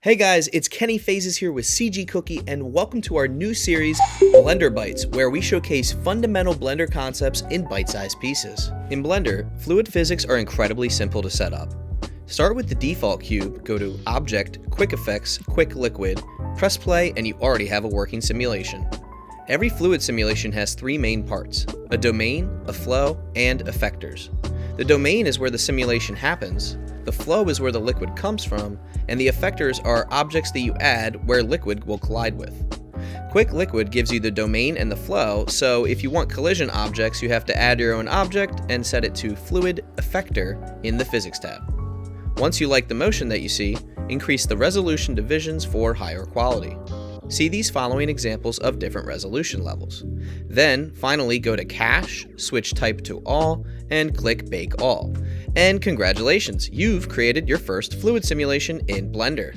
Hey guys, it's Kenny Phases here with CG Cookie, and welcome to our new series, Blender Bites, where we showcase fundamental Blender concepts in bite-sized pieces. In Blender, fluid physics are incredibly simple to set up. Start with the default cube, go to Object, Quick Effects, Quick Liquid, press play, and you already have a working simulation. Every fluid simulation has three main parts: a domain, a flow, and effectors. The domain is where the simulation happens, the flow is where the liquid comes from, and the effectors are objects that you add where liquid will collide with. Quick Liquid gives you the domain and the flow, so if you want collision objects, you have to add your own object and set it to Fluid Effector in the Physics tab. Once you like the motion that you see, increase the resolution divisions for higher quality. See these following examples of different resolution levels. Then, finally go to Cache, switch type to All, and click Bake All. And congratulations, you've created your first fluid simulation in Blender.